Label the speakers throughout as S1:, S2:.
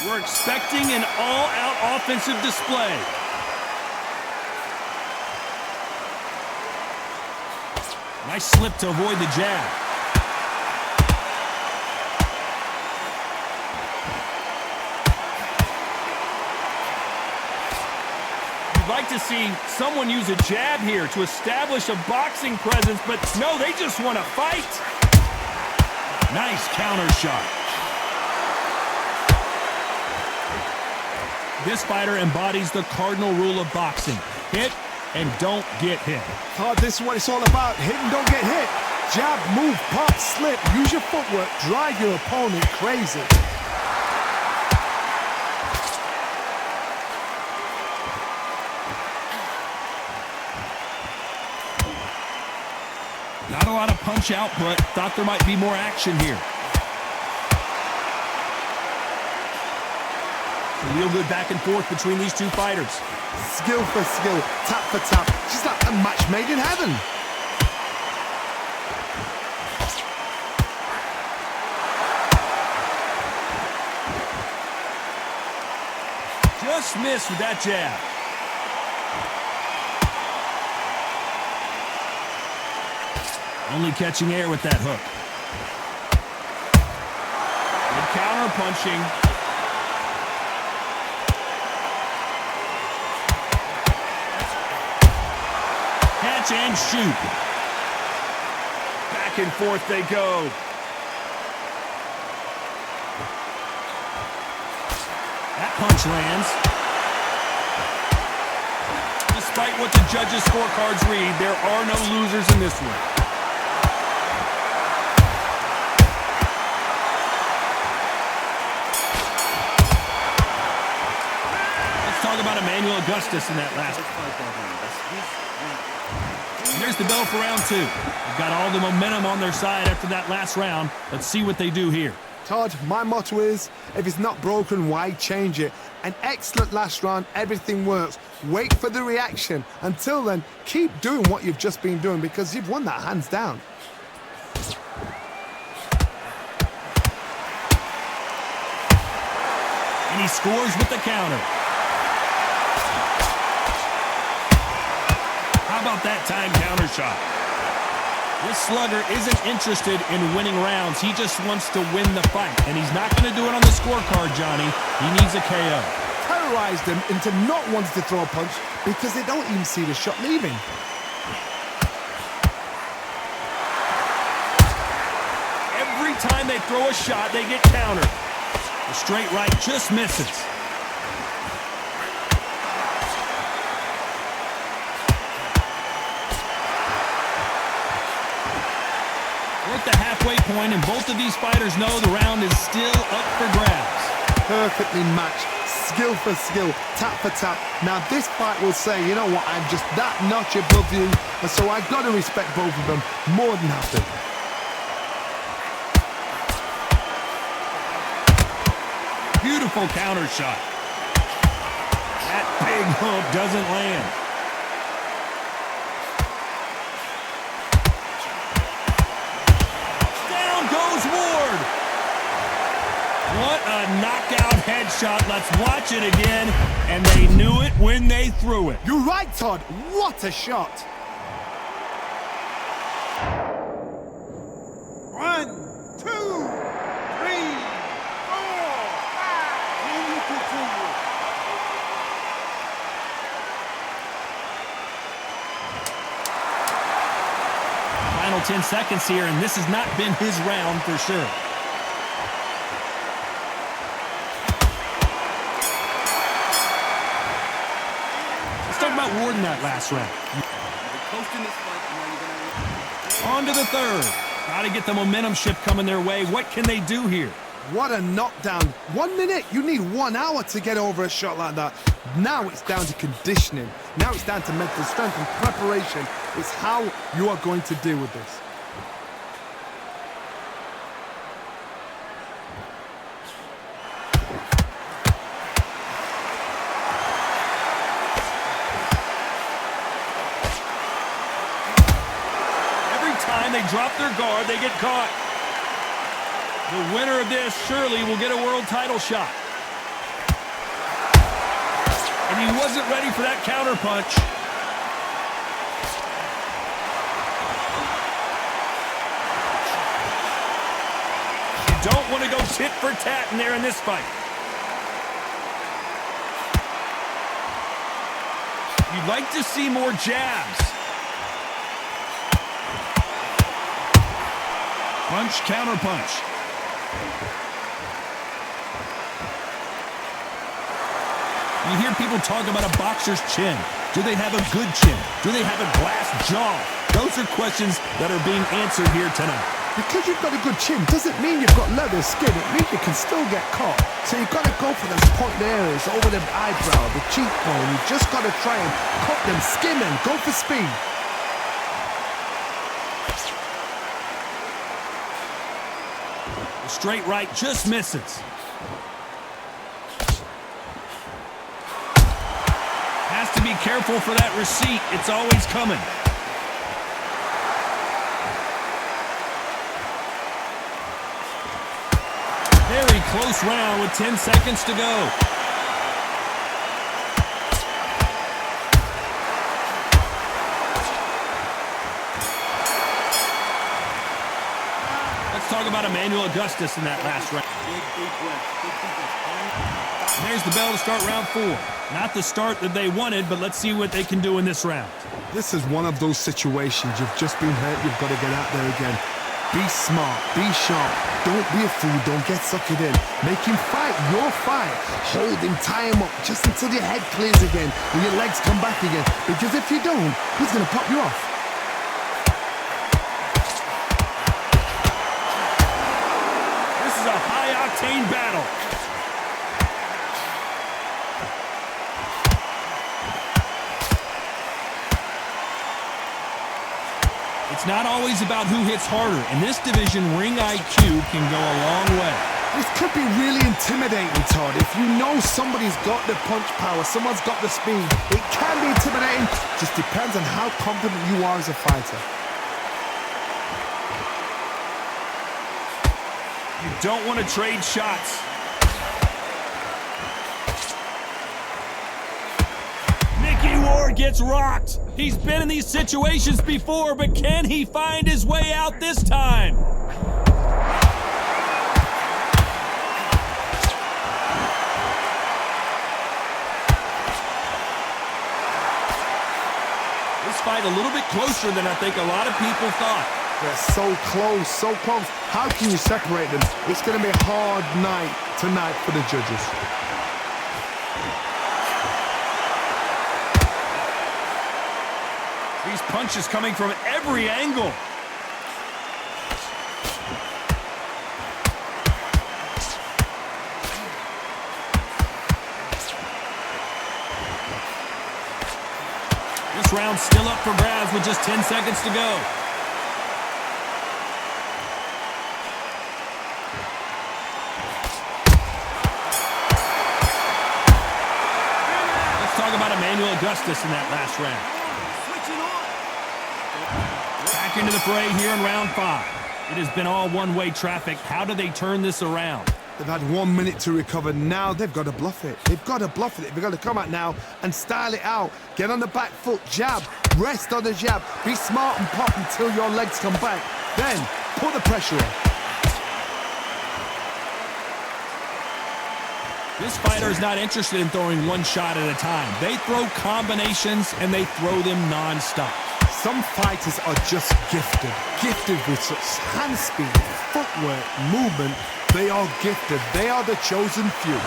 S1: We're expecting an all-out offensive display. Nice slip to avoid the jab. You'd like to see someone use a jab here to establish a boxing presence, but no, they just want to fight. Nice counter shot. This fighter embodies the cardinal rule of boxing. Hit and don't get hit.
S2: Todd, this is what it's all about. Hit and don't get hit. Jab, move, pop, slip. Use your footwork. Drive your opponent crazy.
S1: Not a lot of punch output. Thought there might be more action here. A real good back and forth between these two fighters.
S2: Skill for skill, tap for tap. Just like a match made in heaven.
S1: Just missed with that jab. Only catching air with that hook. Good counter punching. Catch and shoot. Back and forth they go. That punch lands. Despite what the judges' scorecards read, there are no losers in this one. Let's talk about Emanuel Augustus in that last fight. And there's the bell for round two. They've got all the momentum on their side after that last round. Let's see what they do here.
S2: Todd, my motto is, if it's not broken, why change it? An excellent last round, everything works. Wait for the reaction. Until then, keep doing what you've just been doing because you've won that hands down.
S1: And he scores with the counter. How about that time counter shot? This slugger isn't interested in winning rounds. He just wants to win the fight. And he's not going to do it on the scorecard, Johnny. He needs a KO.
S2: Terrorize them into not wanting to throw a punch because they don't even see the shot leaving.
S1: Every time they throw a shot, they get countered. The straight right just misses. We're at the halfway point, and both of these fighters know the round is still up for grabs.
S2: Perfectly matched, skill for skill, tap for tap. Now this fight will say, you know what, I'm just that notch above you, and so I've got to respect both of them more than happy.
S1: Beautiful counter shot. That big hook doesn't land. Ward. What a knockout headshot. Let's watch it again. And they knew it when they threw it.
S2: You're right, Todd. What a shot.
S3: 1, 2, 3, 4, 5. Can you continue?
S1: Final 10 seconds here, and this has not been his round for sure. Let's talk about Ward in that last round. On to the third. Got to get the momentum shift coming their way. What can they do here?
S2: What a knockdown. 1 minute, you need 1 hour to get over a shot like that. Now it's down to conditioning. Now it's down to mental strength and preparation. It's how you are going to deal with this.
S1: Every time they drop their guard, they get caught. The winner of this surely will get a world title shot. And he wasn't ready for that counter punch. You don't want to go tit for tat in there in this fight. You'd like to see more jabs. Punch, counter punch. You hear people talk about a boxer's chin. Do they have a good chin? Do they have a glass jaw? Those are questions that are being answered here tonight.
S2: Because you've got a good chin doesn't mean you've got leather skin. It means you can still get caught. So you've got to go for those point areas, over the eyebrow, the cheekbone. You've just got to try and cut them, skim them, go for speed.
S1: The straight right just misses. Has to be careful for that receipt. It's always coming. Very close round with 10 seconds to go. Let's talk about Emanuel Augustus in that last round. And there's the bell to start round 4. Not the start that they wanted, but let's see what they can do in this round.
S2: This is one of those situations. You've just been hurt. You've got to get out there again. Be smart. Be sharp. Don't be a fool. Don't get sucked in. Make him fight your fight. Hold him. Tie him up just until your head clears again and your legs come back again. Because if you don't, he's going to pop you off.
S1: This is a high-octane battle. It's not always about who hits harder. In this division, ring IQ can go a long way.
S2: This could be really intimidating, Todd. If you know somebody's got the punch power, someone's got the speed, it can be intimidating. Just depends on how confident you are as a fighter.
S1: You don't want to trade shots. Micky Ward gets rocked. He's been in these situations before, but can he find his way out this time? This fight a little bit closer than I think a lot of people thought.
S2: They're so close, so close. How can you separate them? It's going to be a hard night tonight for the judges.
S1: These punches coming from every angle. This round's still up for grabs with just 10 seconds to go. Let's talk about Emanuel Augustus in that last round. Back into the fray here in round 5. It has been all one-way traffic. How do they turn this around?
S2: They've had 1 minute to recover. Now they've got to bluff it. They've got to bluff it. They've got to come out now and style it out. Get on the back foot, jab, rest on the jab. Be smart and pop until your legs come back. Then put the pressure on.
S1: This fighter is not interested in throwing one shot at a time. They throw combinations and they throw them non-stop.
S2: Some fighters are just gifted with such hand speed, footwork, movement. They are gifted. They are the chosen few.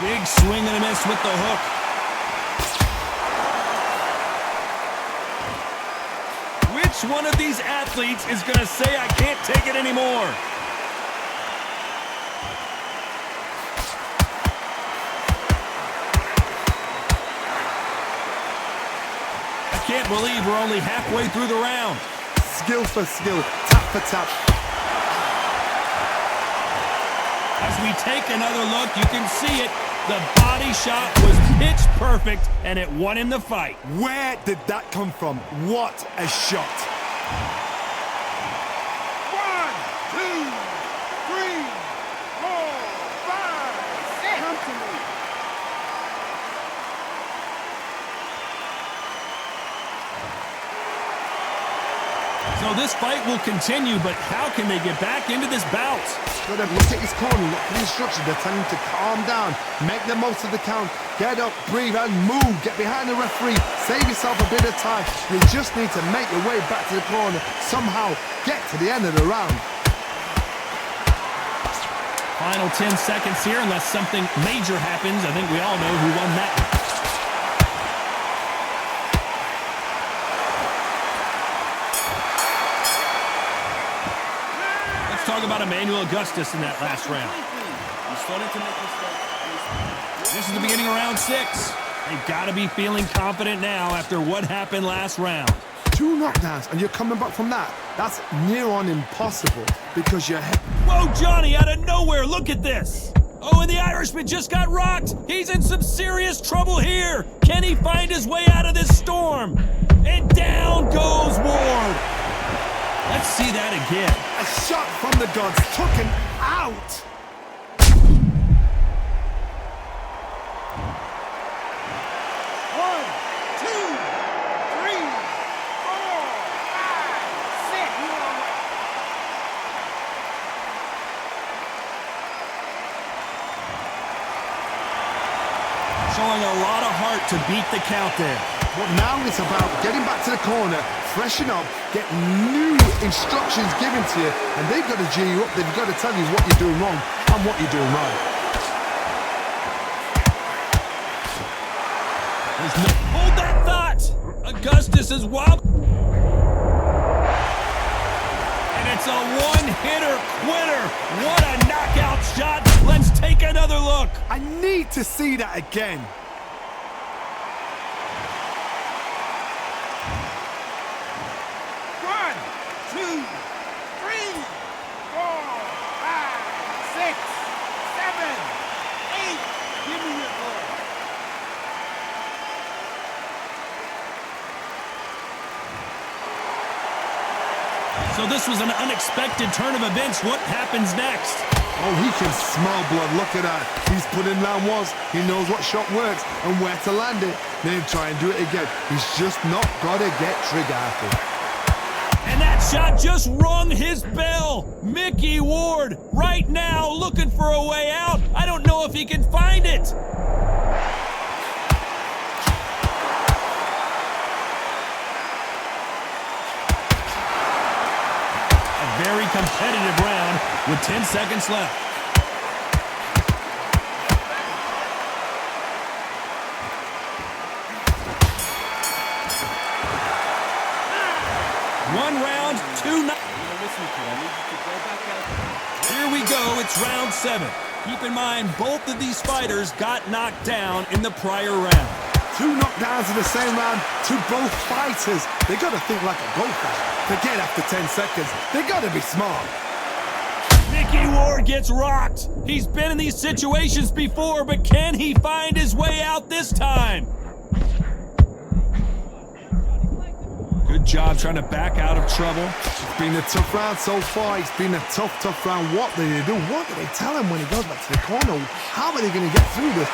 S1: Big swing and a miss with the hook. Which one of these athletes is going to say, I can't take it anymore? Can't believe we're only halfway through the round.
S2: Skill for skill, tap for tap.
S1: As we take another look, you can see it. The body shot was pitch perfect, and it won him the fight.
S2: Where did that come from? What a shot.
S1: So this fight will continue, but how can they get back into this bout?
S2: Got to look at his corner, look at the instructions. They're telling him to calm down, make the most of the count, get up, breathe, and move. Get behind the referee, save yourself a bit of time. You just need to make your way back to the corner, somehow get to the end of the round.
S1: Final 10 seconds here, unless something major happens. I think we all know who won that one. Let's talk about Emanuel Augustus in that last round. This is the beginning of round 6. They've got to be feeling confident now after what happened last round.
S2: 2 knockdowns, and you're coming back from that. That's near on impossible because you're...
S1: Whoa, Johnny, out of nowhere, look at this. Oh, and the Irishman just got rocked. He's in some serious trouble here. Can he find his way out of this storm? And down goes Ward. Let's see that again.
S2: A shot from the gods took him out.
S1: Showing a lot of heart to beat the count there.
S2: But now it's about getting back to the corner, freshen up, get new instructions given to you, and they've got to G you up. They've got to tell you what you're doing wrong and what you're doing right.
S1: Hold that thought! Augustus is wild. And it's a one-hitter quitter. What a knockout shot. Let's take another look.
S2: I need to see that again.
S3: One, two, three, 4, 5, 6, 7, 8. Give me your ball.
S1: So this was an unexpected turn of events. What happens next?
S2: Oh, he can smell blood. Look at that. He's put in round 1s. He knows what shot works and where to land it. Then try and do it again. He's just not got to get trigger happy.
S1: And that shot just rung his bell. Micky Ward, right now, looking for a way out. I don't know if he can find it. A very competitive round with 10 seconds left. One round, 2 knockouts. Here we go, it's round 7. Keep in mind, both of these fighters got knocked down in the prior round.
S2: 2 knockdowns in the same round to both fighters. They got to think like a golfer. Forget after 10 seconds. They got to be smart.
S1: Micky Ward gets rocked. He's been in these situations before, but can he find his way out this time? Good job trying to back out of trouble.
S2: It's been a tough round so far. It's been a tough round. What do they do? What do they tell him when he goes back to the corner? How are they going to get through this?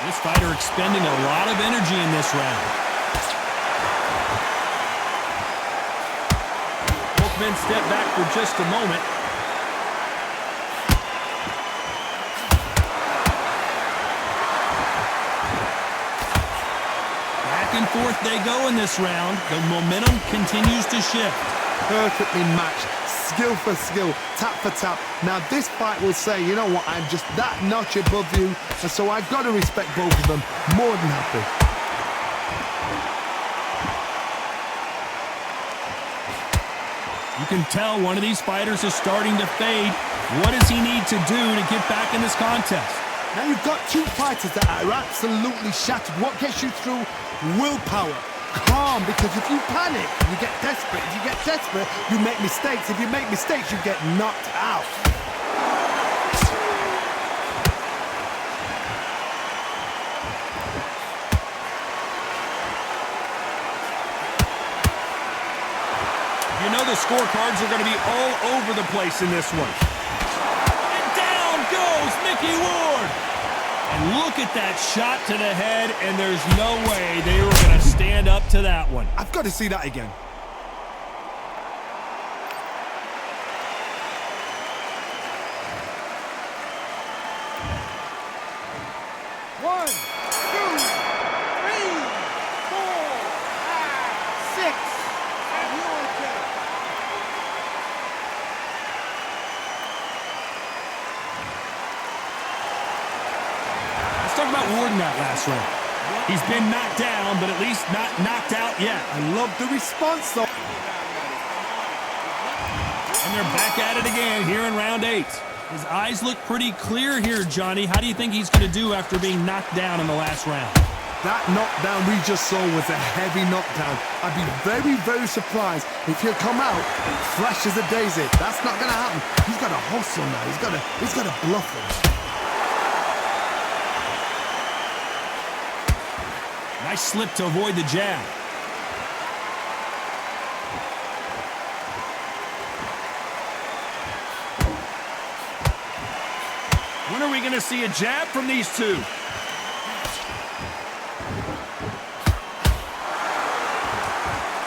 S1: This fighter expending a lot of energy in this round. Both men step back for just a moment. Back and forth they go in this round. The momentum continues to shift.
S2: Perfectly matched. Skill for skill, tap for tap. Now this fight will say, you know what, I'm just that notch above you, and so I've got to respect both of them. More than happy.
S1: You can tell one of these fighters is starting to fade. What does he need to do to get back in this contest?
S2: Now you've got 2 fighters that are absolutely shattered. What gets you through? Willpower. Calm, because if you panic, you get desperate. If you get desperate, you make mistakes. If you make mistakes, you get knocked out.
S1: You know the scorecards are going to be all over the place in this one. And down goes Micky Ward. And look at that shot to the head, and there's no way they were going to stand up to that one.
S2: I've got to see that again.
S3: One, two, three, four, five, six, and you're okay.
S1: Let's talk about Ward in that last round. He's been knocked down, but at least not knocked out yet.
S2: I love the response, though.
S1: And they're back at it again here in round 8. His eyes look pretty clear here, Johnny. How do you think he's going to do after being knocked down in the last round?
S2: That knockdown we just saw was a heavy knockdown. I'd be very, very surprised if he'll come out fresh as a daisy. That's not going to happen. He's got to hustle now. He's got to bluff him.
S1: Nice slip to avoid the jab. When are we going to see a jab from these two?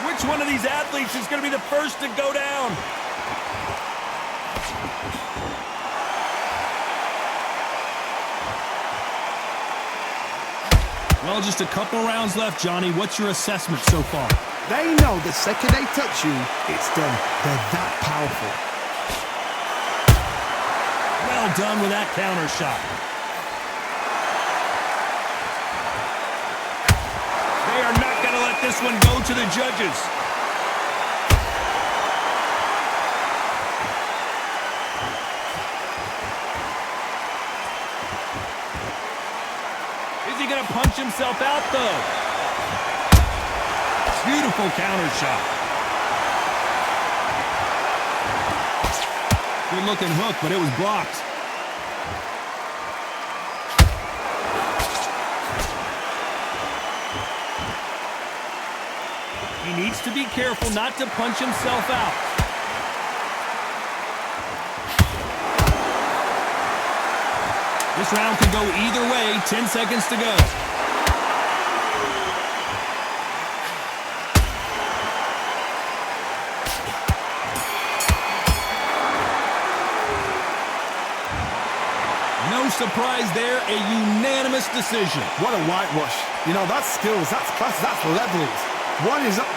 S1: Which one of these athletes is going to be the first to go down? Well, just a couple rounds left, Johnny. What's your assessment so far?
S2: They know the second they touch you, it's done. They're that powerful.
S1: Well done with that counter shot. They are not going to let this one go to the judges. Is he going to punch himself out, though? Beautiful counter shot. Good-looking hook, but it was blocked. He needs to be careful not to punch himself out. This round could go either way. 10 seconds to go. No surprise there, a unanimous decision.
S2: What a whitewash. You know, that's skills, that's class, that's levels. One is up.